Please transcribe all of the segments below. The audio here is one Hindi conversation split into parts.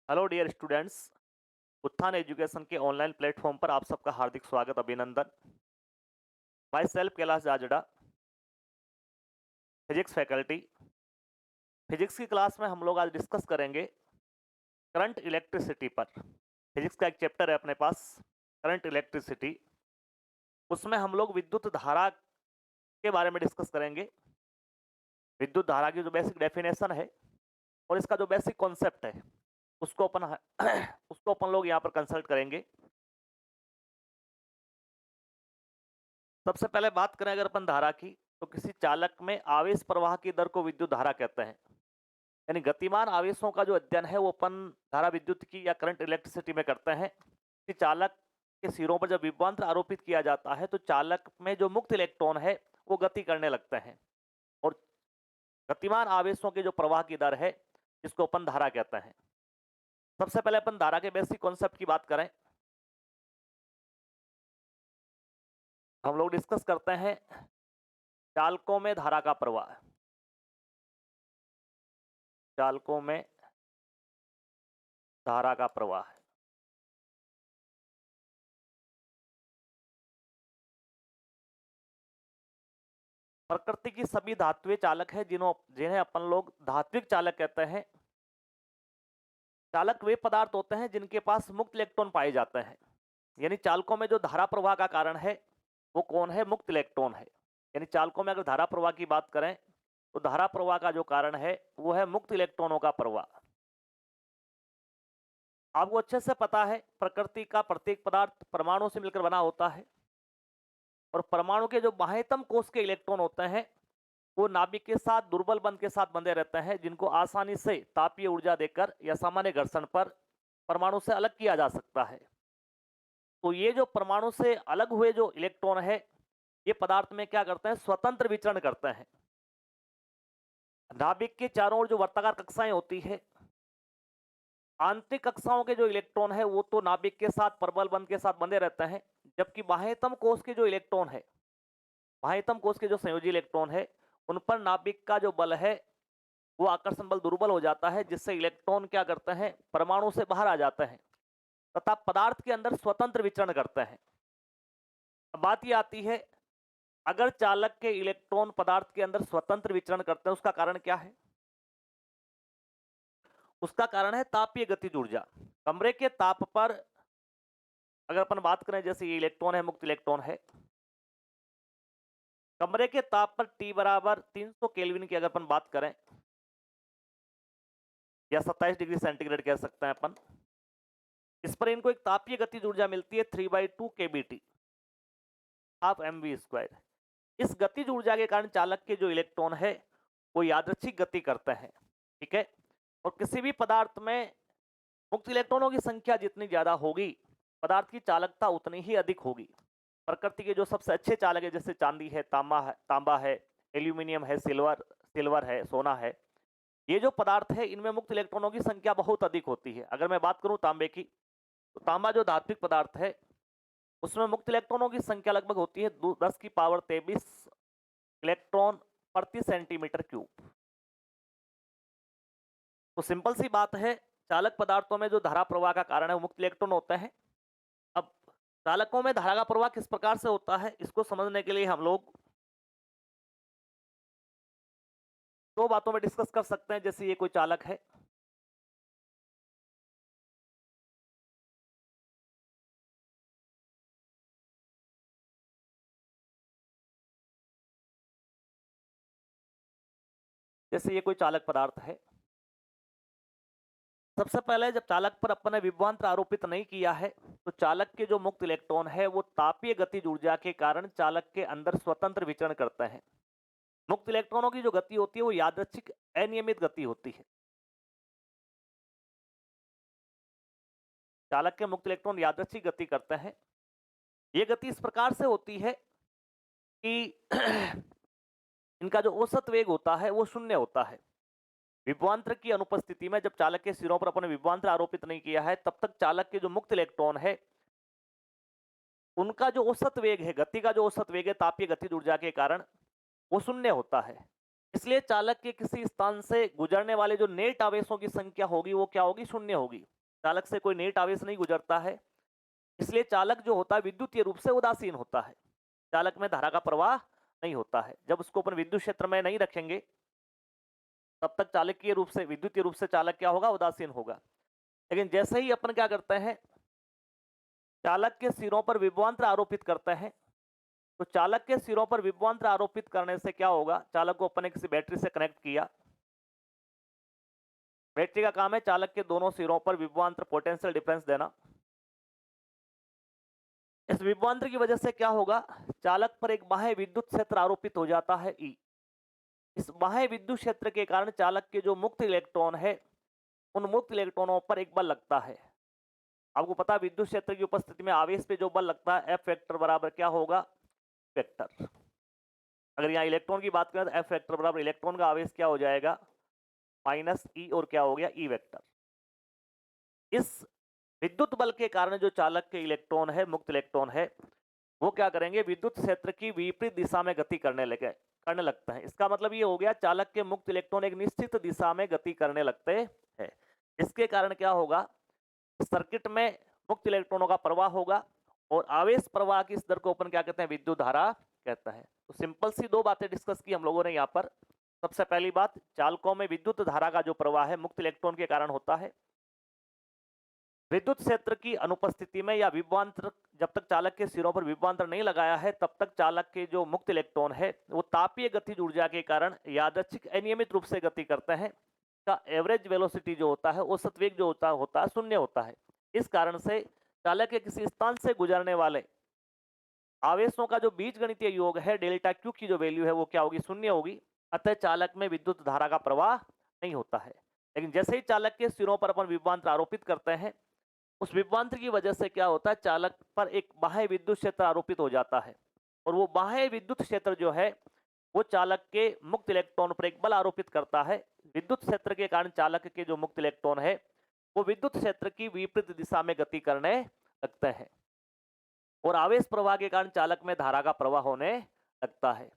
Hello dear students. Utthan education के ऑनलाइन प्लेटफॉर्म पर आप सबका हार्दिक स्वागत अभिनंदन। Myself Kailash Jajra, physics faculty. Physics की क्लास में हम लोग आज डिस्कस करेंगे करंट इलेक्ट्रिसिटी पर। फिजिक्स का एक चैप्टर है अपने पास, करंट इलेक्ट्रिसिटी। उसमें हम लोग विद्युत धारा के बारे में डिस्कस करेंगे। विद्युत धारा की जो बेसिक डेफिनेशन है और इसका जो बेसिक कॉन्सेप्ट है उसको अपन उसको अपन लोग यहाँ पर कंसल्ट करेंगे। सबसे पहले बात करें अगर अपन धारा की, तो किसी चालक में आवेश प्रवाह की दर को विद्युत धारा कहते हैं। यानी गतिमान आवेशों का जो अध्ययन है वो अपन धारा विद्युत की या करंट इलेक्ट्रिसिटी में करते हैं कि चालक के सिरों पर जब विभवांतर आरोपित किया जाता है तो चालक में जो मुक्त इलेक्ट्रॉन है वो गति करने लगते हैं और गतिमान आवेशों के जो प्रवाह की दर है जिसको अपन धारा कहते हैं। सबसे पहले अपन धारा के बेसिक कॉन्सेप्ट की बात करें, हम लोग डिस्कस करते हैं चालकों में धारा का प्रवाह। चालकों में धारा का प्रवाह प्रकृति की सभी धात्विक चालक है जिन्हें अपन लोग धात्विक चालक कहते हैं। चालक वे पदार्थ होते हैं जिनके पास मुक्त इलेक्ट्रॉन पाए जाते हैं। यानी चालकों में जो धारा प्रवाह का कारण है वो कौन है? मुक्त इलेक्ट्रॉन है। यानी चालकों में अगर धारा प्रवाह की बात करें तो धारा प्रवाह का जो कारण है वो है मुक्त इलेक्ट्रॉनों का प्रवाह। आपको अच्छे से पता है प्रकृति का प्रत्येक पदार्थ परमाणु से मिलकर बना होता है और परमाणु के जो बाह्यतम कोष के इलेक्ट्रॉन होते हैं वो नाभिक के साथ दुर्बल बंध के साथ बंधे रहते हैं, जिनको आसानी से तापीय ऊर्जा देकर या सामान्य घर्षण पर परमाणु से अलग किया जा सकता है। तो ये जो परमाणु से अलग हुए जो इलेक्ट्रॉन है ये पदार्थ में क्या करते हैं? स्वतंत्र विचरण करते हैं। नाभिक के चारों ओर जो वर्ताकार कक्षाएं होती है, आंतरिक कक्षाओं के जो इलेक्ट्रॉन है वो तो नाभिक के साथ प्रबल बंध के साथ बंधे रहते हैं, जबकि बाह्यतम कोष के जो इलेक्ट्रॉन है, बाह्यतम कोष के जो संयोजी इलेक्ट्रॉन है उन पर नाभिक का जो बल है वो आकर्षण बल दुर्बल हो जाता है, जिससे इलेक्ट्रॉन क्या करते हैं? परमाणु से बाहर आ जाते हैं तथा पदार्थ के अंदर स्वतंत्र विचरण करते हैं। अब बात ये आती है, अगर चालक के इलेक्ट्रॉन पदार्थ के अंदर स्वतंत्र विचरण करते हैं उसका कारण क्या है? उसका कारण है तापीय गतिज ऊर्जा। कमरे के ताप पर अगर अपन बात करें, जैसे ये इलेक्ट्रॉन है, मुक्त इलेक्ट्रॉन है, कमरे के ताप पर T बराबर 300 केल्विन की अगर अपन बात करें या 27 डिग्री सेंटीग्रेड कह सकते हैं अपन, इस पर इनको एक तापीय गतिज ऊर्जा मिलती है 3/2 kBT, हाफ mv²। इस गतिज ऊर्जा के कारण चालक के जो इलेक्ट्रॉन है वो यादृच्छिक गति करते हैं, ठीक है। और किसी भी पदार्थ में मुक्त इलेक्ट्रॉनों की संख्या जितनी ज्यादा होगी पदार्थ की चालकता उतनी ही अधिक होगी। प्रकृति के जो सबसे अच्छे चालक है जैसे चांदी है, तांबा है, एल्यूमिनियम है, सिल्वर है, सोना है, ये जो पदार्थ है इनमें मुक्त इलेक्ट्रॉनों की संख्या बहुत अधिक होती है। अगर मैं बात करूं तांबे की, तो तांबा जो धात्विक पदार्थ है उसमें मुक्त इलेक्ट्रॉनों की संख्या लगभग होती है 10⁻23 इलेक्ट्रॉन प्रति सेंटीमीटर क्यूब। तो सिंपल सी बात है, चालक पदार्थों में जो धारा प्रवाह का कारण है वो मुक्त इलेक्ट्रॉन होते हैं। अब चालकों में धारा का प्रवाह किस प्रकार से होता है इसको समझने के लिए हम लोग दो बातों में डिस्कस कर सकते हैं। जैसे ये कोई चालक है, जैसे ये कोई चालक पदार्थ है, सबसे पहले जब चालक पर अपन ने विभवांतर आरोपित नहीं किया है तो चालक के जो मुक्त इलेक्ट्रॉन है वो तापीय गतिज ऊर्जा के कारण चालक के अंदर स्वतंत्र विचरण करते हैं। मुक्त इलेक्ट्रॉनों की जो गति होती है वो यादृच्छिक अनियमित गति होती है। चालक के मुक्त इलेक्ट्रॉन यादृच्छिक गति करते हैं। ये गति इस प्रकार से होती है कि इनका जो औसत वेग होता है वो शून्य होता है। विभवांतर की अनुपस्थिति में जब चालक के सिरों पर अपने विभवांतर आरोपित नहीं किया है तब तक चालक के जो मुक्त इलेक्ट्रॉन है उनका जो औसत वेग है, गति का जो औसत वेग है तापीय गतिज ऊर्जा के कारण वो शून्य होता है। इसलिए चालक के किसी स्थान से गुजरने वाले जो नेट आवेशों की संख्या होगी वो क्या होगी? शून्य होगी। चालक से कोई नेट आवेश नहीं गुजरता है, इसलिए चालक जो होता है विद्युतीय रूप से उदासीन होता है। चालक में धारा का प्रवाह नहीं होता है। जब उसको अपन विद्युत क्षेत्र में नहीं रखेंगे तब तक चालकीय रूप से, विद्युतीय रूप से चालक क्या होगा, उदासीन होगा। लेकिन जैसे ही अपन क्या करते हैं, चालक के सिरों पर विभवांतर आरोपित करते हैं, तो चालक के सिरों पर विभवांतर आरोपित करने से क्या होगा, चालक को अपन ने किसी बैटरी से कनेक्ट किया। बैटरी का काम है चालक के दोनों सिरों पर विभवांतर पोटेंशियल डिफरेंस देना। इस विभवांतर की वजह से क्या होगा, चालक पर एक बाह्य विद्युत क्षेत्र आरोपित हो जाता है ई। इस बाह्य विद्युत क्षेत्र के कारण चालक के जो मुक्त इलेक्ट्रॉन है, उन मुक्त इलेक्ट्रॉनों पर एक बल लगता है। आपको पता है विद्युत क्षेत्र की उपस्थिति में आवेश पे जो बल लगता है एफ वेक्टर बराबर क्या होगा, वेक्टर। अगर यहाँ इलेक्ट्रॉन की बात करें तो एफ वेक्टर बराबर इलेक्ट्रॉन का आवेश क्या हो जाएगा, माइनस ई, और क्या हो गया, ई वेक्टर। इस विद्युत बल के कारण जो चालक के इलेक्ट्रॉन है, मुक्त इलेक्ट्रॉन है, वो क्या करेंगे, विद्युत क्षेत्र की विपरीत दिशा में गति करने लगते हैं। इसका मतलब ये हो गया चालक के मुक्त इलेक्ट्रॉन एक निश्चित दिशा में गति करने लगते हैं। इसके कारण क्या होगा, सर्किट में मुक्त इलेक्ट्रॉनों का प्रवाह होगा और आवेश प्रवाह की इस दर को अपन क्या कहते हैं, विद्युत धारा कहता है। तो सिंपल सी दो बातें डिस्कस की हम लोगों ने यहाँ पर। सबसे पहली बात, चालकों में विद्युत धारा का जो प्रवाह है मुक्त इलेक्ट्रॉन के कारण होता है। विद्युत क्षेत्र की अनुपस्थिति में या विभवांतर, जब तक चालक के सिरों पर विभवांतर नहीं लगाया है तब तक चालक के जो मुक्त इलेक्ट्रॉन है वो तापीय गतिज ऊर्जा के कारण यादृच्छिक अनियमित रूप से गति करते हैं। का एवरेज वेलोसिटी जो होता है, औसत वेग जो होता है शून्य होता है। इस कारण से चालक के किसी स्थान से गुजरने वाले आवेशों का जो बीजगणितीय योग है डेल्टा क्यू की जो वैल्यू है वो क्या होगी, शून्य होगी। अतः चालक में विद्युत धारा का प्रवाह नहीं होता है। लेकिन जैसे ही चालक के सिरों पर अपन विभवांतर आरोपित करते हैं, उस विभवांतर की वजह से क्या होता है, चालक पर एक बाह्य विद्युत क्षेत्र आरोपित हो जाता है और वो बाह्य विद्युत क्षेत्र जो है वो चालक के मुक्त इलेक्ट्रॉन पर एक बल आरोपित करता है। विद्युत क्षेत्र के कारण चालक के जो मुक्त इलेक्ट्रॉन है वो विद्युत क्षेत्र की विपरीत दिशा में गति करने लगते हैं और आवेश प्रवाह के कारण चालक में धारा का प्रवाह होने लगता है।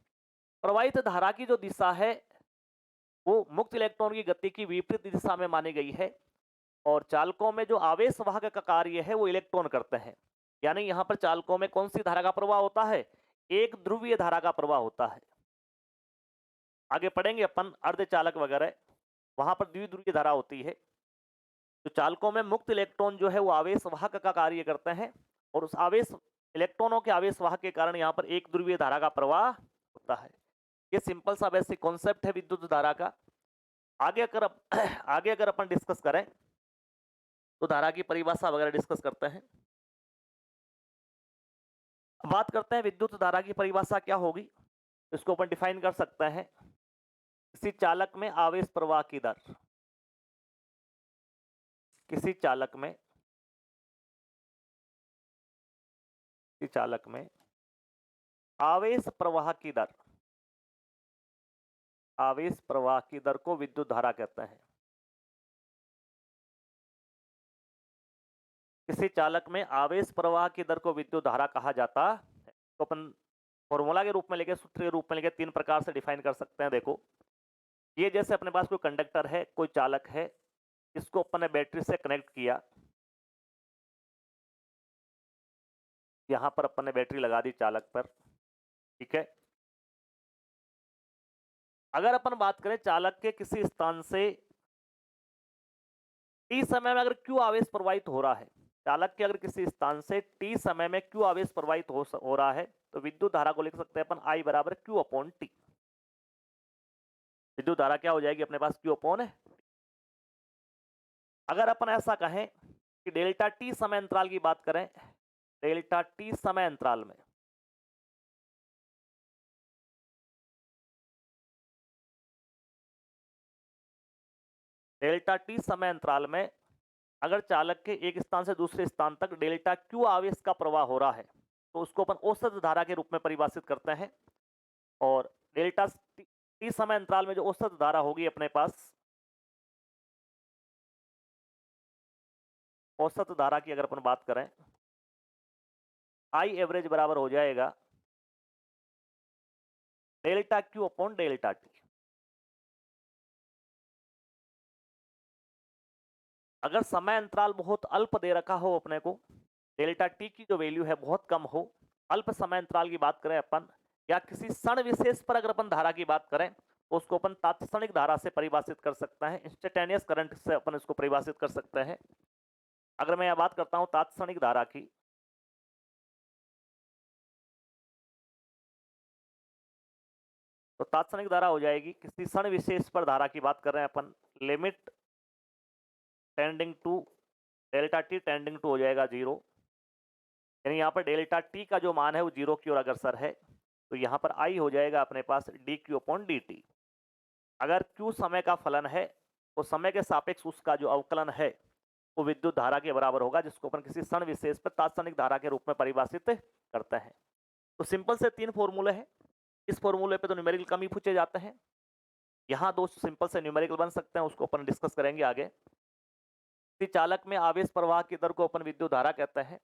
प्रवाहित धारा की जो दिशा है वो मुक्त इलेक्ट्रॉन की गति की विपरीत दिशा में मानी गई है और चालकों में जो आवेश वाहक का कार्य है वो इलेक्ट्रॉन करते हैं। यानी यहां पर चालकों में कौन सी धारा का प्रवाह होता है, एक ध्रुवीय धारा का प्रवाह होता है। आगे पढ़ेंगे अपन अर्धचालक वगैरह, वहां पर द्विध्रुवीय धारा होती है। तो चालकों में मुक्त इलेक्ट्रॉन जो है वो आवेश वाहक का कार्य करते हैं और उस आवेश इलेक्ट्रॉनों के आवेश वाहक के कारण यहाँ पर एक ध्रुवीय धारा का प्रवाह होता है। ये सिंपल सा बेसिक कॉन्सेप्ट है विद्युत धारा का। आगे अगर अपन डिस्कस करें तो धारा की परिभाषा वगैरह डिस्कस करते हैं। बात करते हैं विद्युत धारा की परिभाषा क्या होगी, इसको अपन डिफाइन कर सकते हैं, किसी चालक में आवेश प्रवाह की दर, किसी चालक में आवेश प्रवाह की दर, आवेश प्रवाह की दर को विद्युत धारा कहते हैं। किसी चालक में आवेश प्रवाह की दर को विद्युत धारा कहा जाता है। तो अपन फॉर्मूला के रूप में लेके, सूत्र के रूप में लेके तीन प्रकार से डिफाइन कर सकते हैं। देखो, ये जैसे अपने पास कोई कंडक्टर है, कोई चालक है, इसको अपन ने बैटरी से कनेक्ट किया, यहां पर अपन ने बैटरी लगा दी चालक पर, ठीक है। अगर अपन बात करें चालक के किसी स्थान से टी समय में अगर क्यू आवेश प्रवाहित हो रहा है, चालक के अगर किसी स्थान से टी समय में क्यू आवेश प्रवाहित हो रहा है तो विद्युत धारा को लिख सकते हैं अपन आई बराबर क्यू अपॉन टी। विद्युत धारा क्या हो जाएगी अपने पास, क्यू अपॉन है। अगर अपन ऐसा कहें कि डेल्टा टी समय अंतराल की बात करें, डेल्टा टी समय अंतराल में डेल्टा टी समय अंतराल में अगर चालक के एक स्थान से दूसरे स्थान तक डेल्टा क्यू आवेश का प्रवाह हो रहा है तो उसको अपन औसत धारा के रूप में परिभाषित करते हैं। और डेल्टा टी समय अंतराल में जो औसत धारा होगी अपने पास, औसत धारा की अगर अपन बात करें, आई एवरेज बराबर हो जाएगा delta Q upon delta T. अगर समय अंतराल बहुत अल्प दे रखा हो अपने को, डेल्टा टी की जो वैल्यू है बहुत कम हो, अल्प समय अंतराल की बात करें अपन, या किसी क्षण विशेष पर अगर अपन धारा की बात करें तो उसको अपन तात्क्षणिक धारा से परिभाषित कर सकते हैं, इंस्टेंटेनियस करंट से अपन इसको परिभाषित कर सकते हैं। अगर मैं यह बात करता हूं तात्क्षणिक धारा की, तो तात्क्षणिक धारा हो जाएगी किसी क्षण विशेष पर धारा की बात कर रहे हैं अपन, limit tending to delta T tending to हो जाएगा 0, यानी यहाँ पर डेल्टा टी का जो मान है वो 0 की ओर अग्रसर है, तो यहाँ पर आई हो जाएगा अपने पास D Q upon D T. अगर क्यू समय का फलन है तो समय के सापेक्ष उसका जो अवकलन है वो विद्युत धारा के बराबर होगा, जिसको अपन किसी क्षण विशेष पर तात्क्षणिक धारा के रूप में परिभाषित करते हैं। तो सिंपल से 3 फॉर्मूले हैं, इस फॉर्मूले पे तो न्यूमेरिकल कम ही पूछे जाते हैं, यहाँ 2 सिंपल से न्यूमेरिकल बन सकते हैं, उसको अपन डिस्कस करेंगे आगे। चालक में आवेश प्रवाह की दर को अपन विद्युत धारा कहते हैं।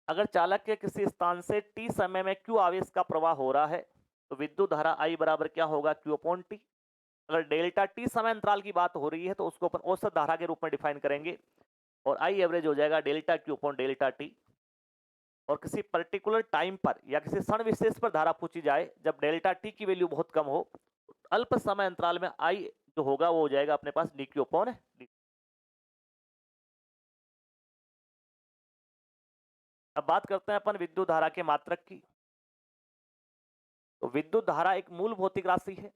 अगर चालक के किसी स्थान से t समय में q आवेश का प्रवाह हो रहा है तो विद्युत धारा I बराबर क्या होगा, q अपॉन टी। अगर डेल्टा टी समय अंतराल की बात हो रही है तो उसको अपन औसत धारा के रूप में डिफाइन करेंगे, और I एवरेज हो जाएगा delta q upon delta T. और किसी पर्टिकुलर टाइम पर या किसी क्षण विशेष पर धारा पूछी जाए जब डेल्टा टी की वैल्यू बहुत कम हो, अल्प समय अंतराल में I जो होगा वो हो जाएगा अपने पास डी क्यू अपॉन डी। अब बात करते हैं अपन विद्युत धारा के मात्रक की। तो विद्युत धारा एक मूल भौतिक राशि है,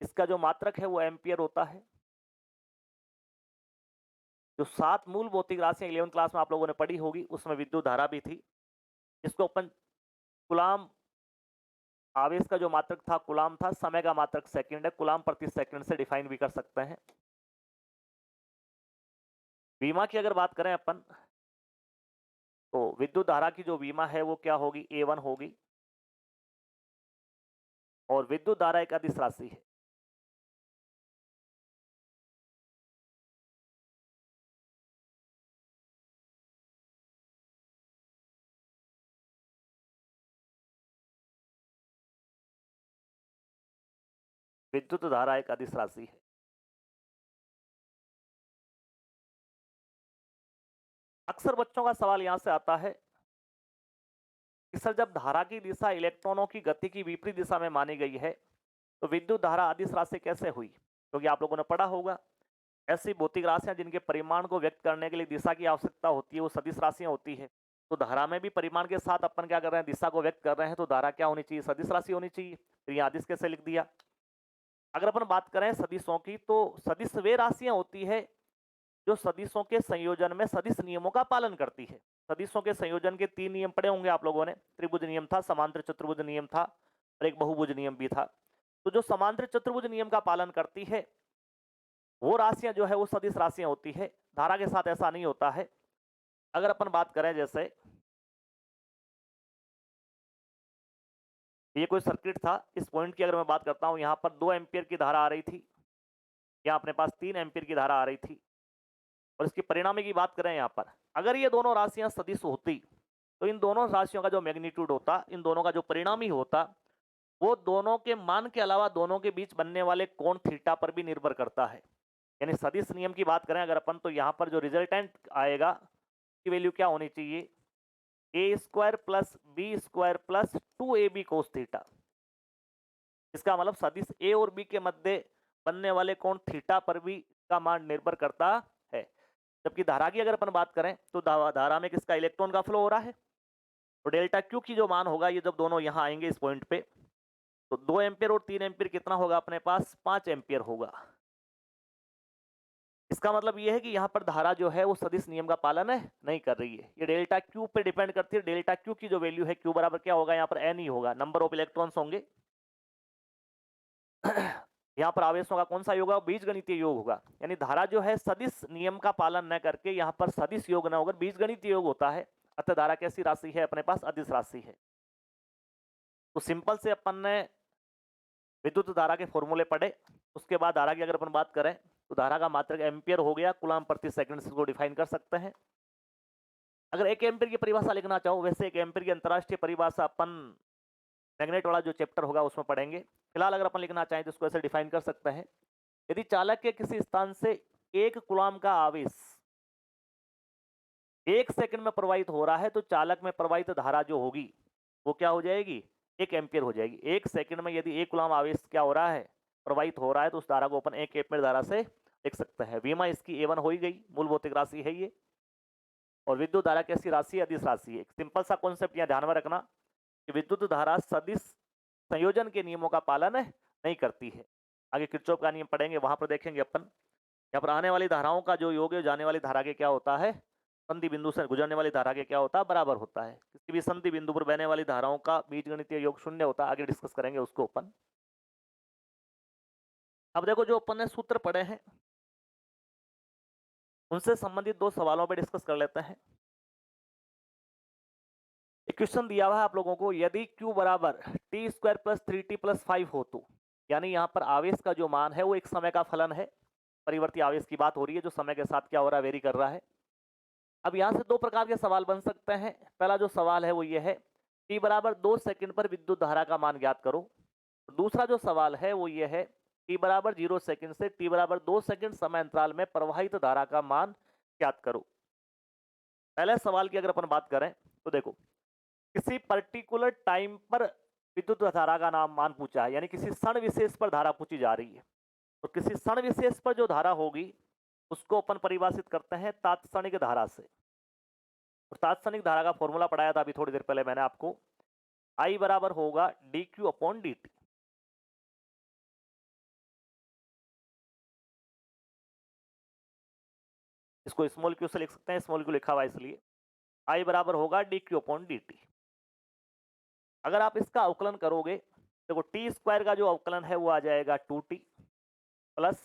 इसका जो मात्रक है वो एम्पियर होता है। जो 7 मूल भौतिक राशियां 11th क्लास में आप लोगों ने पढ़ी होगी उसमें विद्युत धारा भी थी। इसको अपन कुलाम, आवेश का जो मात्रक था कुलाम था, समय का मात्रक सेकंड है, कुलाम प्रति सेकंड से डिफाइन भी कर सकते हैं। विमा की अगर बात करें अपन तो विद्युत धारा की जो विमा है वो क्या होगी, A1 होगी, और विद्युत धारा एक अदिश राशि है। विद्युत धारा एक अदिश राशि है। अक्सर बच्चों का सवाल यहां से आता है कि सर जब धारा की दिशा इलेक्ट्रॉनों की गति की विपरीत दिशा में मानी गई है तो विद्युत धारा अदिश राशि कैसे हुई? क्योंकि आप लोगों ने पढ़ा होगा ऐसी भौतिक राशियां जिनके परिमाण को व्यक्त करने के लिए दिशा की आवश्यकता होती है वो सदिश राशियां होती है। तो धारा में भी परिमाण के साथ अपन क्या कर रहे हैं, दिशा को व्यक्त कर रहे हैं, तो धारा क्या होनी चाहिए, सदिश राशि होनी चाहिए। तो यहाँ अदिश कैसे लिख दिया? अगर अपन बात करें सदिशों की तो सदिश वे राशियां होती है जो सदिशों के संयोजन में सदिश नियमों का पालन करती है। सदिशों के संयोजन के 3 नियम पढ़े होंगे आप लोगों ने, त्रिभुज नियम था, समांतर चतुर्भुज नियम था, और एक बहुभुज नियम भी था। तो जो समांतर चतुर्भुज नियम का पालन करती है वो राशियां जो है वो सदिश राशियां होती है। धारा के साथ ऐसा नहीं होता है। अगर अपन बात करें जैसे ये कोई सर्किट था, इस पॉइंट की अगर मैं बात करता हूं, यहां पर 2 एम्पियर की धारा आ रही थी, यहाँ अपने पास 3 एम्पियर की धारा आ रही थी, और इसकी परिणामी की बात करें यहाँ पर, अगर ये दोनों राशियां सदिश होती तो इन दोनों राशियों का जो मैग्नीट्यूड होता, इन दोनों का जो परिणामी होता, वो दोनों के मान के अलावा दोनों के बीच बनने वाले कोण थीटा पर भी निर्भर करता है। यानी सदिश नियम की बात करें अगर अपन, तो यहाँ पर जो रिजल्टेंट आएगा की वैल्यू क्या होनी चाहिए, A square plus B square plus 2ab cos theta. इसका मतलब सदिश ए और बी के मध्य बनने वाले कोण थीटा पर भी इसका मान निर्भर करता है। जबकि धारा की अगर अपन बात करें तो धारा में किसका, इलेक्ट्रॉन का फ्लो हो रहा है, तो डेल्टा क्यू की जो मान होगा ये जब दोनों यहाँ आएंगे इस पॉइंट पे, तो 2 एम्पियर और 3 एम्पियर कितना होगा अपने पास, 5 एम्पियर होगा। इसका मतलब ये है कि यहाँ पर धारा जो है वो सदिश नियम का पालन नहीं कर रही है, ये डेल्टा क्यू पे डिपेंड करती है। डेल्टा क्यू की जो वैल्यू है, क्यू बराबर क्या होगा, यहाँ पर एन ही होगा, नंबर ऑफ इलेक्ट्रॉन्स होंगे। यहाँ पर आवेशों का कौन सा योग होगा, बीजगणितीय योग होगा। यानी धारा जो है सदिश नियम का पालन न करके यहाँ पर सदिश योग न होकर बीजगणितीय योग होता है, अतः धारा कैसी राशि है अपने पास, अदिश राशि है। तो सिंपल से अपन ने विद्युत धारा के फॉर्मूले पढ़े। उसके बाद धारा की अगर अपन बात करें तो धारा का मात्रक एम्पियर हो गया, कूलम प्रति सेकंड से इसको डिफाइन कर सकते हैं। अगर 1 एम्पियर की परिभाषा लिखना चाहो, वैसे 1 एम्पियर की अंतरराष्ट्रीय परिभाषा अपन मैग्नेट वाला जो चैप्टर होगा उसमें पढ़ेंगे। फिलहाल अगर अपन लिखना चाहें तो इसको ऐसे डिफाइन कर सकते हैं, यदि चालक के किसी स्थान से 1 कूलम का आवेश 1 सेकंड में प्रवाहित हो रहा है तो चालक में प्रवाहित धारा जो होगी वो क्या हो जाएगी, 1 एम्पियर हो जाएगी। 1 सेकंड में यदि 1 कूलम आवेश क्या हो रहा है, प्रवाहित हो रहा है, तो उस धारा को अपन 1 एम्पियर धारा से लिख सकते हैं। विमा इसकी A1 हो ही गई, मूल भौतिक राशि है ये। और विद्युत धारा कैसी राशि है, अदिश राशि है। सिंपल सा कॉन्सेप्ट यहाँ ध्यान में रखना कि विद्युत धारा सदिश संयोजन के नियमों का पालन नहीं करती है। आगे किरचॉफ का नियम पढ़ेंगे, वहां पर देखेंगे अपन। यहाँ पर आने वाली धाराओं का जो योग है जाने वाली धारा के क्या होता है, संधि बिंदु से गुजरने वाली धारा के क्या होता है, बराबर होता है। किसी भी संधि बिंदु पर बहने वाली धाराओं का बीजगणितीय योग 0 होता है। आगे डिस्कस करेंगे उसको अपन। अब देखो जो अपन ने सूत्र पढ़े हैं उनसे संबंधित 2 सवालों पर डिस्कस कर लेते हैं। क्वेश्चन दिया हुआ है आप लोगों को, यदि Q बराबर T square plus 3t plus 5 हो तो, यानी यहाँ पर आवेश का जो मान है वो एक समय का फलन है, परिवर्ती आवेश की बात हो रही है जो समय के साथ क्या हो रहा है, वेरी कर रहा है। अब यहाँ से 2 प्रकार के सवाल बन सकते हैं। पहला जो सवाल है वो ये है, t बराबर 2 सेकंड पर विद्युत धारा का मान ज्ञात करो। दूसरा जो सवाल है वो ये है, t बराबर 0 सेकंड से t बराबर 2 सेकंड समय अंतराल में प्रवाहित धारा का मान ज्ञात करो। पहले सवाल की अगर अपन बात करें तो देखो, किसी पर्टिकुलर टाइम पर विद्युत धारा का नाम मान पूछा है, यानी किसी क्षण विशेष पर धारा पूछी जा रही है। तो किसी क्षण विशेष पर जो धारा होगी उसको अपन परिभाषित करते हैं तात्क्षणिक धारा से। और तात्क्षणिक धारा का फॉर्मूला पढ़ाया था अभी थोड़ी देर पहले मैंने आपको, I बराबर होगा dq अपॉन dt। इसको स्मॉल क्यू से लिख सकते हैं, स्मॉल क्यू लिखा हुआ है इसलिए। I बराबर होगा dq अपॉन dt। अगर आप इसका अवकलन करोगे, देखो टी स्क्वायर का जो अवकलन है वो आ जाएगा 2t प्लस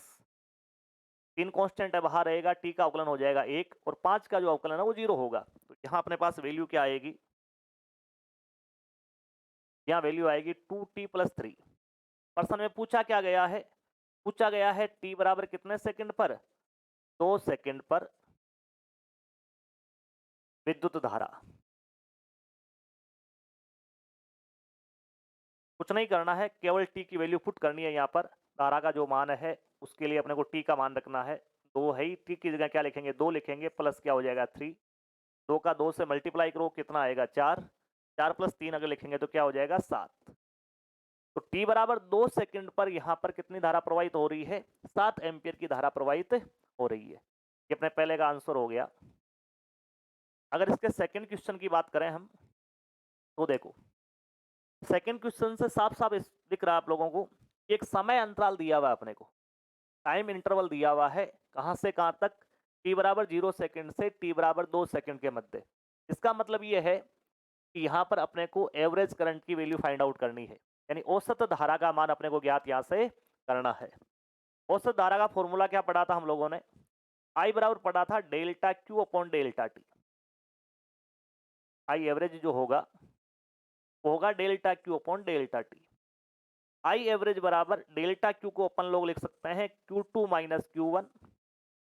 3 कांस्टेंट है बाहर रहेगा, टी का अवकलन हो जाएगा 1, और 5 का जो अवकलन है वो 0 होगा। तो यहाँ अपने पास वैल्यू क्या आएगी, यहाँ वैल्यू आएगी 2t प्लस 3। प्रश्न में पूछा क्या गया है, पूछा गया है t बराबर कितने सेकंड पर, 2 सेकंड पर विद्युत धारा। कुछ नहीं करना है, केवल t की वैल्यू पुट करनी है। यहाँ पर धारा का जो मान है उसके लिए अपने को t का मान रखना है। 2 है ही, t की जगह क्या लिखेंगे, 2 लिखेंगे, प्लस क्या हो जाएगा 3। 2 का 2 से मल्टीप्लाई करो, कितना आएगा 4। 4 प्लस 3 अगर लिखेंगे तो क्या हो जाएगा 7। तो t बराबर 2 सेकंड पर यहाँ पर कितनी धारा प्रवाहित हो रही है, 7 एम्पियर की धारा प्रवाहित हो रही है। ये अपने पहले का आंसर हो गया। अगर इसके सेकंड क्वेश्चन की बात करें हम तो देखो, सेकंड क्वेश्चन से साफ साफ दिख रहा है आप लोगों को, एक समय अंतराल दिया हुआ है अपने को, टाइम इंटरवल दिया हुआ है, कहां से कहां तक, t बराबर 0 सेकंड से t बराबर 2 सेकंड के मध्य। इसका मतलब ये है कि यहाँ पर अपने को एवरेज करंट की वैल्यू फाइंड आउट करनी है, यानी औसत धारा का मान अपने को ज्ञात यहाँ से करना है। औसत धारा का फॉर्मूला क्या पढ़ा था हम लोगों ने, I बराबर पढ़ा था delta Q upon delta T। I average जो होगा वो होगा delta Q upon delta T। I average बराबर डेल्टा Q को अपन लोग लिख सकते हैं Q2 माइनस Q1,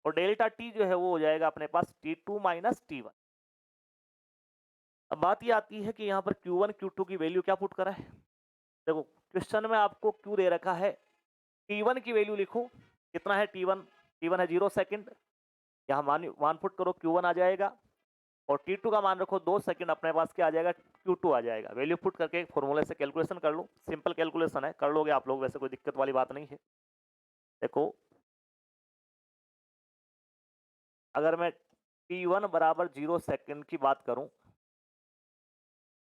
और डेल्टा T जो है वो हो जाएगा अपने पास T2 माइनस T1। अब बात ये आती है कि यहाँ पर Q1 Q2 की वैल्यू क्या पुट करा है। देखो क्वेश्चन में आपको Q दे रखा है, T1 की वैल्यू लिखो, कितना है T1, T1 है 0 सेकंड, यहाँ मान पुट करो, Q1 आ जाएगा, और T2 का मान रखो 2 सेकंड, अपने पास क्या आ जाएगा, Q2 आ जाएगा। वैल्यू पुट करके फॉर्मूले से कैलकुलेशन कर लो, सिंपल कैलकुलेशन है, कर लोगे आप लोग, वैसे कोई दिक्कत वाली बात नहीं है। देखो अगर मैं T1 बराबर 0 सेकंड की बात करूं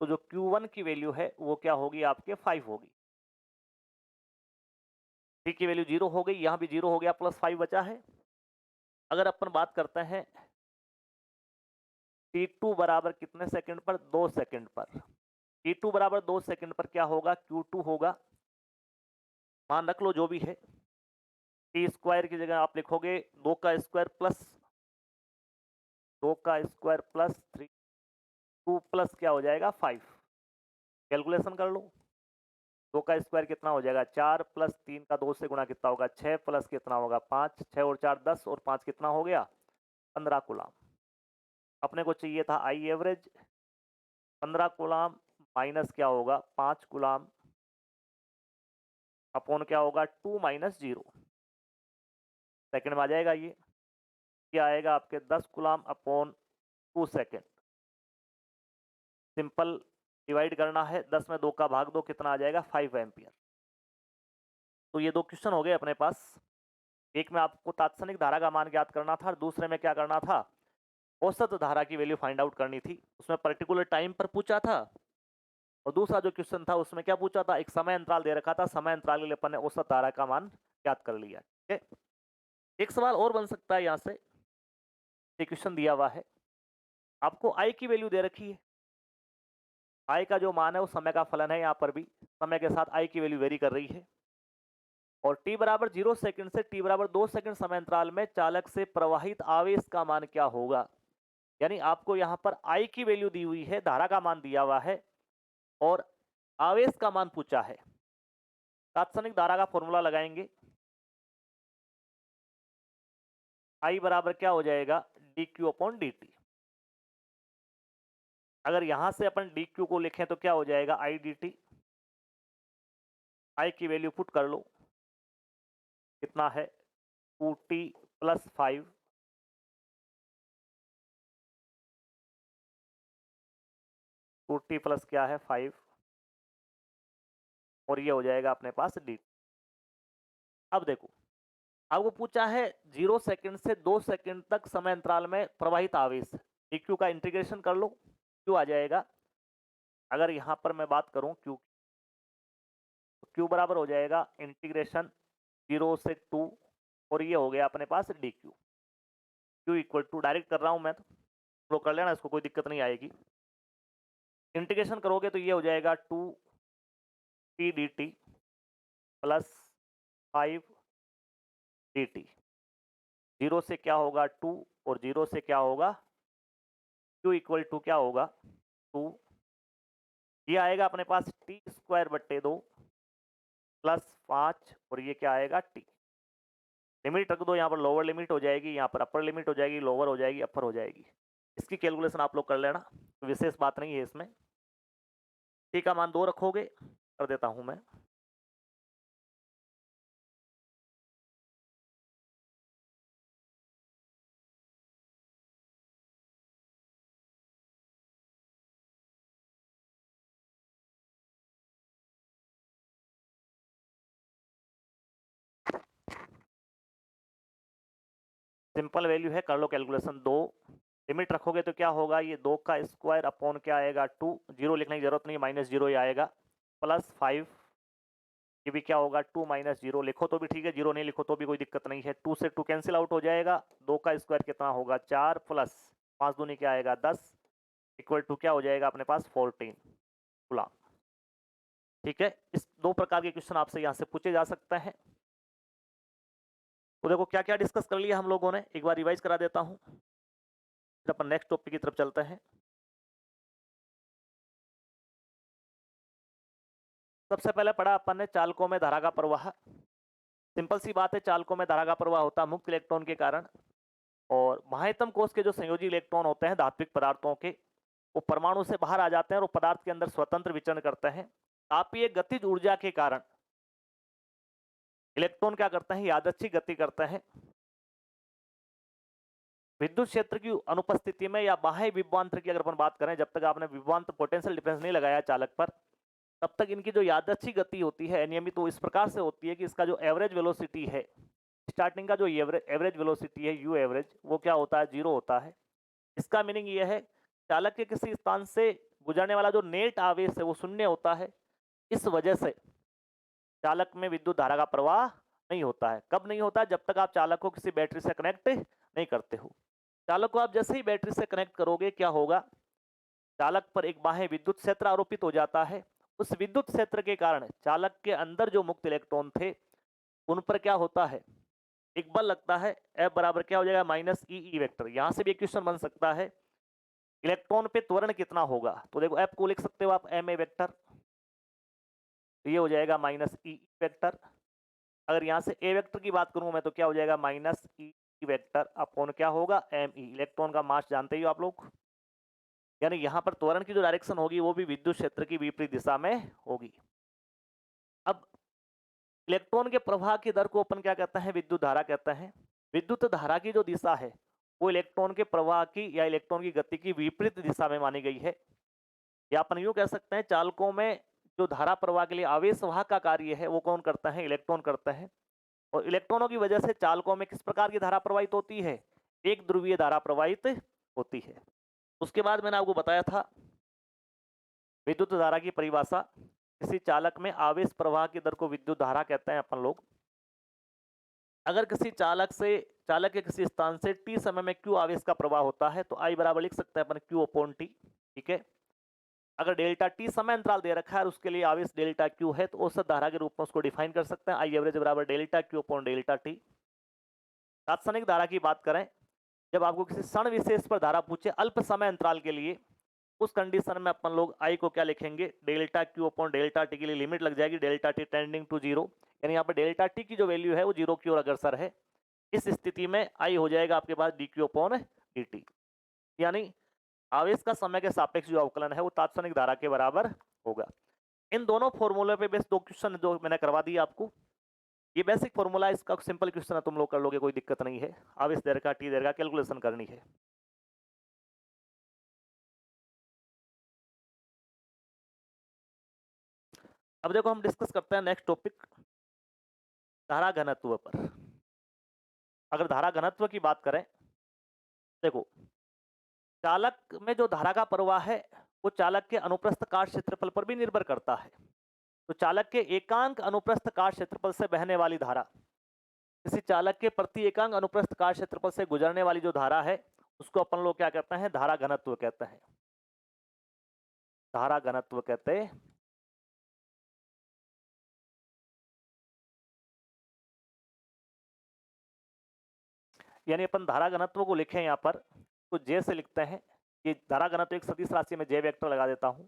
तो जो Q1 की वैल्यू है वो क्या होगी, आपके 5 होगी। T की वैल्यू 0 हो गई, यहाँ भी 0 हो गया, प्लस 5 बचा है। अगर अपन बात करते हैं T2 बराबर कितने सेकंड पर, 2 सेकंड पर। T2 बराबर 2 सेकंड पर क्या होगा, Q2 होगा, मान रख लो जो भी है। टी स्क्वायर की जगह आप लिखोगे 2 का स्क्वायर प्लस 2 का स्क्वायर प्लस 3, 2 प्लस क्या हो जाएगा 5। कैलकुलेशन कर लो, 2 का स्क्वायर कितना हो जाएगा 4, प्लस 3 का 2 से गुणा कितना होगा 6, प्लस कितना होगा 5, 6 और 4 10, और 5 कितना हो गया 15 कूलम। अपने को चाहिए था आई एवरेज, 15 कूलम माइनस क्या होगा 5 कूलम अपॉन क्या होगा 2 माइनस 0 सेकंड में आ जाएगा ये। ये आएगा आपके 10 coulomb upon 2 second. Simple divide करना है, 10 में 2 का भाग दो, कितना आ जाएगा 5 एम्पियर। तो ये दो क्वेश्चन हो गए अपने पास। एक में आपको तात्क्षणिक धारा का मान ज्ञात करना था और दूसरे में क्या करना था, औसत धारा की वैल्यू फाइंड आउट करनी थी। उसमें पर्टिकुलर टाइम पर पूछा था और दूसरा जो क्वेश्चन था उसमें क्या पूछा था, एक समय अंतराल दे रखा था, समय अंतराल के लिए अपन ने औसत धारा का मान ज्ञात कर लिया। ठीक है, एक सवाल और बन सकता है, यहां से क्वेश्चन दिया हुआ है, आपको आई की वैल्यू दे रखी है, आई का जो मान है वो समय का फलन है, यहाँ पर भी समय के साथ आई की वैल्यू वेरी कर रही है, और t बराबर 0 सेकंड से t बराबर 2 सेकंड समय अंतराल में चालक से प्रवाहित आवेश का मान क्या होगा। यानी आपको यहाँ पर I की वैल्यू दी हुई है, धारा का मान दिया हुआ है और आवेश का मान पूछा है। तात्क्षणिक धारा का फॉर्मूला लगाएंगे, I बराबर क्या हो जाएगा, dq अपॉन dt। अगर यहां से अपन dq को लिखें तो क्या हो जाएगा, I dt। I की वैल्यू पुट कर लो, कितना है 2t plus 5, to T plus क्या है 5, और ये हो जाएगा अपने पास dt। अब देखो, आपको पूछा है 0 सेकंड से 2 सेकंड तक समय अंतराल में प्रवाहित आवेश, dq का इंटीग्रेशन कर लो, q आ जाएगा। अगर यहां पर मैं बात करूं q, तो q बराबर हो जाएगा इंटीग्रेशन 0 से 2, और ये हो गया अपने पास dq। q equal to, direct कर रहा हूं मैं, तो फ्लो कर लेना, इसको कोई दिक्कत नहीं आएगी। इंटीग्रेशन करोगे तो ये हो जाएगा 2t dt प्लस 5 dt। 0 से क्या होगा 2 और 0 से क्या होगा, q इक्वल टू क्या होगा 2, ये आएगा अपने पास टी स्क्वायर बट्टे 2 प्लस 5, और ये क्या आएगा टी। लिमिट रख दो, यहाँ पर लोअर लिमिट हो जाएगी, यहाँ पर अपर लिमिट हो जाएगी, लोअर हो जाएगी, अपर हो जाएगी। इसकी कैलकुलेशन आप लोग कर लेना, तो विशेष बात नहीं है इसमें। टी का मान 2 रखोगे, कर देता हूं मैं, सिंपल वैल्यू है, कर लो कैलकुलेशन। 2 लिमिट रखोगे तो क्या होगा, ये 2 का स्क्वायर अपॉन क्या आएगा 2, 0 लिखने की जरूरत नहीं, माइनस 0 ही आएगा, प्लस 5, ये भी क्या होगा 2 माइनस 0, लिखो तो भी ठीक है, 0 नहीं लिखो तो भी कोई दिक्कत नहीं है। 2 से 2 कैंसिल आउट हो जाएगा, 2 का स्क्वायर कितना होगा 4, प्लस 5 दूनी क्या आएगा 10, इक्वल टू क्या हो जाएगा अपने पास 14 कूलम। ठीक है, इस दो प्रकार के क्वेश्चन आपसे यहाँ से पूछे जा सकते हैं। तो देखो क्या क्या डिस्कस कर लिया हम लोगों ने, एक बार रिवाइज करा देता हूँ, फिर अपन नेक्स्ट टॉपिक की तरफ चलते हैं। सबसे पहले पढ़ा अपन ने चालकों में धारा का प्रवाह। सिंपल सी बात है, चालकों में धारा का प्रवाह होता है मुक्त इलेक्ट्रॉन के कारण, और महायतम कोष के जो संयोजी इलेक्ट्रॉन होते हैं धात्विक पदार्थों के, वो परमाणु से बाहर आ जाते हैं और पदार्थ के अंदर स्वतंत्र विचरण करते हैं। तापीय गतिज ऊर्जा के कारण इलेक्ट्रॉन क्या करते हैं, यादृच्छिक गति करते हैं। विद्युत क्षेत्र की अनुपस्थिति में या बाह्य विभवांतर की अगर अपन बात करें, जब तक आपने विभवांतर पोटेंशियल डिफरेंस नहीं लगाया चालक पर, तब तक इनकी जो यादृच्छिक गति होती है अनियमित, तो इस प्रकार से होती है कि इसका जो एवरेज वेलोसिटी है, स्टार्टिंग का जो एवरेज वेलोसिटी है यू एवरेज, वो क्या होता है 0 होता है। इसका मीनिंग ये है, चालक के किसी स्थान से गुजरने वाला जो नेट आवेश है वो शून्य होता है। इस वजह से चालक में विद्युत धारा का प्रवाह नहीं होता है। कब नहीं होता है, जब तक आप चालक को किसी बैटरी से कनेक्ट नहीं करते हो। चालक को आप जैसे ही बैटरी से कनेक्ट करोगे, क्या होगा, चालक पर एक बाह्य विद्युत क्षेत्र आरोपित हो जाता है। उस विद्युत क्षेत्र के कारण चालक के अंदर जो मुक्त इलेक्ट्रॉन थे उन पर क्या होता है, एक बल लगता है, F बराबर क्या हो जाएगा माइनस ई वेक्टर। यहां से भी एक क्वेश्चन बन सकता है, इलेक्ट्रॉन पे त्वरण कितना होगा, तो देखो F को लिख सकते हो आप एम ए वेक्टर, ये हो जाएगा माइनस ई वेक्टर। अगर यहां से ए वेक्टर की बात करूं मैं, तो क्या हो जाएगा माइनस ई वेक्टर अपॉन क्या होगा एम ई। इलेक्ट्रॉन का मास जानते ही हो आप लोग, यानी यहां पर त्वरण की जो डायरेक्शन होगी वो भी विद्युत क्षेत्र की विपरीत दिशा में होगी। अब इलेक्ट्रॉन के प्रवाह की दर को अपन क्या कहते हैं, विद्युत धारा कहते हैं। विद्युत धारा की जो दिशा है वो इलेक्ट्रॉन के प्रवाह की या इलेक्ट्रॉन की गति की विपरीत दिशा में मानी गई है। या अपन यूं कह सकते हैं चालकों में जो धारा प्रवाह के लिए आवेश वाहक का कार्य है वो कौन करता है? इलेक्ट्रॉन करता है। और इलेक्ट्रॉनों की वजह से चालकों में किस प्रकार की धारा प्रवाहित होती है? एक ध्रुवीय धारा प्रवाहित होती है। उसके बाद मैंने आपको बताया था विद्युत धारा की परिभाषा, किसी चालक में आवेश प्रवाह की दर को विद्युत धारा कहते हैं अपन लोग। अगर किसी चालक के किसी स्थान से t समय में q आवेश का प्रवाह होता है तो I बराबर लिख सकते हैं अपन q अपॉन टी। ठीक है, अगर डेल्टा टी समय अंतराल दे रखा है और उसके लिए आवेश डेल्टा क्यू है तो औसत धारा के रूप में उसको डिफाइन कर सकते हैं। आई एवरेज बराबर delta Q upon delta T. तात्क्षणिक धारा की बात करें, जब आपको किसी क्षण विशेष पर धारा पूछे अल्प समय अंतराल के लिए, उस कंडीशन में अपन लोग आई को क्या लिखेंगे? Delta Q upon delta T के लिए लिमिट लग जाएगी delta T tending to zero, यानी यहाँ पर डेल्टा टी की जो वैल्यू है वो जीरो की ओर अग्रसर है। इस स्थिति में आई हो जाएगा आपके पास D Q upon D T, यानी आवेश का समय के सापेक्ष जो अवकलन है वो तात्क्षणिक धारा के बराबर होगा। इन दोनों फॉर्मूले पे बेस दो क्वेश्चन जो मैंने करवा दिया आपको, ये बेसिक फॉर्मूला, इसका सिंपल क्वेश्चन है, तुम लोग कर लोगे, कोई दिक्कत नहीं है। आवेश दर का टी दर का कैलकुलेशन करनी है। अब देखो हम डिस्कस करते हैं नेक्स्ट टॉपिक, धारा घनत्व पर। अगर धारा घनत्व की बात करें, देखो चालक में जो धारा का प्रवाह है वो चालक के अनुप्रस्थ काट क्षेत्रफल पर भी निर्भर करता है। तो चालक के एकांक अनुप्रस्थ काट क्षेत्रफल से बहने वाली धारा, किसी चालक के प्रति एकांक अनुप्रस्थ काट क्षेत्रफल से गुजरने वाली जो धारा है उसको अपन लोग क्या कहते हैं? धारा घनत्व कहते हैं। धारा घनत्व कहते हैं। यानी अपन धारा घनत्व को लिखें यहाँ पर तो जे से लिखते हैं। ये धारा घनत्व एक सदिश राशि में जे वेक्टर लगा देता हूं।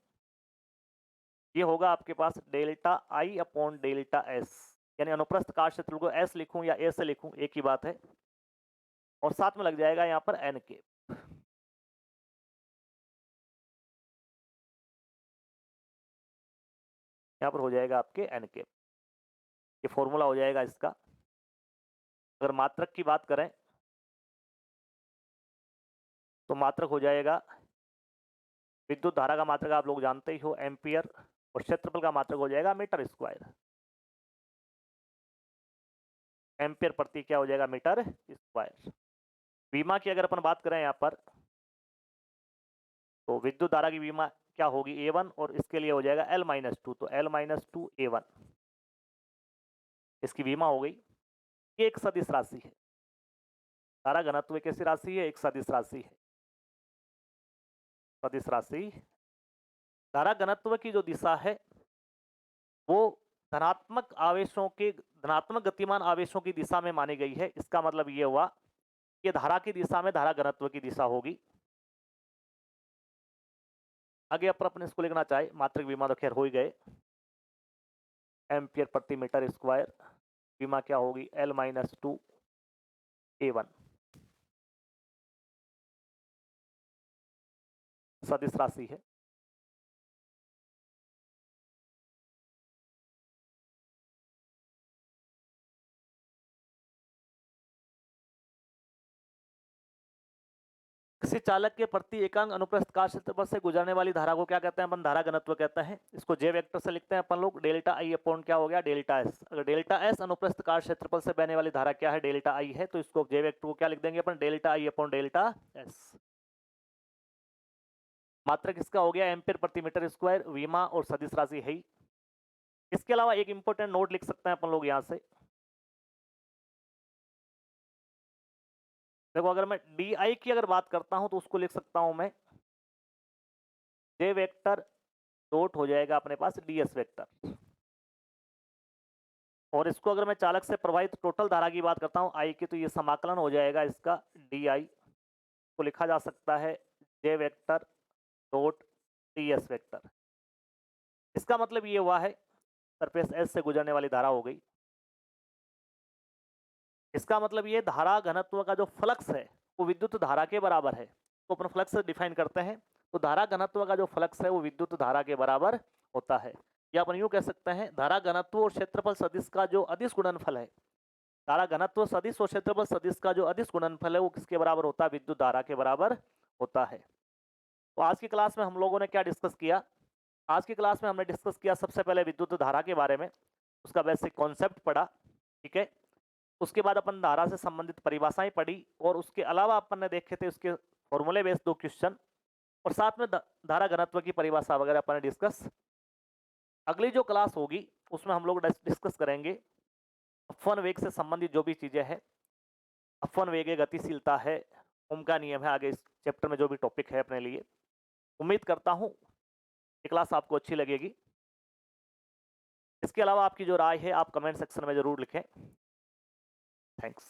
ये होगा आपके पास delta I upon delta S, यानी अनुप्रस्थ काट क्षेत्रफल को एस लिखूं या ए से लिखूं एक ही बात है। और साथ में लग जाएगा यहाँ पर एन के। यहाँ पर हो जाएगा आपके एन के, ये फॉर्मूला हो जाएगा इसका। अगर मात्रक की बात करें तो मात्रक हो जाएगा, विद्युत धारा का मात्रक आप लोग जानते ही हो एम्पियर, और क्षेत्रफल का मात्रक हो जाएगा मीटर स्क्वायर। एम्पियर प्रति क्या हो जाएगा? Metre square. विमा की अगर अपन बात करें यहाँ पर तो विद्युत धारा की विमा क्या होगी? A1, और इसके लिए हो जाएगा L-2, तो L-2 A1 इसकी विमा हो गई। ये एक सदिश राशि है। धारा घनत्व कैसी राशि है? एक सदिश राशि है। सदिश राशि। धारा घनत्व की जो दिशा है वो धनात्मक आवेशों के, धनात्मक गतिमान आवेशों की दिशा में मानी गई है। इसका मतलब ये हुआ कि धारा की दिशा में धारा घनत्व की दिशा होगी। आगे अपन इसको लिखना चाहे, मात्रक विमा तो खैर हो ही गए, एम्पियर प्रति मीटर स्क्वायर। विमा क्या होगी? L-2 A1 सदिश राशि है। किसी चालक के प्रति एकांक अनुप्रस्थ काट क्षेत्रफल से गुजरने वाली धारा को क्या कहते हैं? अपन धारा घनत्व कहते हैं। इसको जे वेक्टर से लिखते हैं अपन लोग, डेल्टा आई अपॉन क्या हो गया? Delta S. अगर डेल्टा एस अनुप्रस्थ काट क्षेत्रफल से बहने वाली धारा क्या है? डेल्टा आई है, तो इसको जे वेक्टर को क्या लिख देंगे अपन? Delta I upon delta S. मात्रक इसका हो गया एम्पियर प्रति मीटर स्क्वायर, विमा और सदिश राशि है ही। इसके अलावा एक इंपॉर्टेंट नोट लिख सकते हैं अपन लोग यहाँ से, देखो अगर मैं डी आई की अगर बात करता हूं तो उसको लिख सकता हूं मैं जे वेक्टर डॉट हो जाएगा अपने पास डी एस वेक्टर। और इसको अगर मैं चालक से प्रवाहित टोटल धारा की बात करता हूं आई की, तो ये समाकलन हो जाएगा इसका डी आई, को लिखा जा सकता है J vector dot D S vector. इसका मतलब ये हुआ है सरफेस एस से गुजरने वाली धारा हो गई। इसका मतलब ये धारा घनत्व का जो फ्लक्स है वो विद्युत धारा के बराबर है। तो अपन फ्लक्स से डिफाइन करते हैं, तो धारा घनत्व का जो फ्लक्स है वो विद्युत धारा के बराबर होता है। या अपन यूं कह सकते हैं धारा घनत्व और क्षेत्रफल सदिश का जो अदिश गुणनफल है धारा घनत्व सदिश और क्षेत्रफल सदिश का जो अदिश गुणनफल है वो किसके बराबर होता है? विद्युत धारा के बराबर होता है। तो आज की क्लास में हम लोगों ने क्या डिस्कस किया? आज की क्लास में हमने डिस्कस किया सबसे पहले विद्युत धारा के बारे में, उसका बेसिक कॉन्सेप्ट पढ़ा, ठीक है। उसके बाद अपन धारा से संबंधित परिभाषाएं पढ़ी और उसके अलावा अपन ने देखे थे उसके फॉर्मूले बेस्ड 2 क्वेश्चन और साथ में धारा घनत्व की परिभाषा वगैरह अपन ने डिस्कस। अगली जो क्लास होगी उसमें हम लोग डिस्कस करेंगे अपवन वेग से संबंधित जो भी चीजें हैं। अपवन वेग है, गतिशीलता है, ओम का नियम है, आगे इस चैप्टर में जो भी टॉपिक है अपने लिए। उम्मीद करता हूं ये क्लास आपको अच्छी लगेगी। इसके अलावा आपकी जो राय है आप कमेंट सेक्शन में जरूर लिखें। थैंक्स।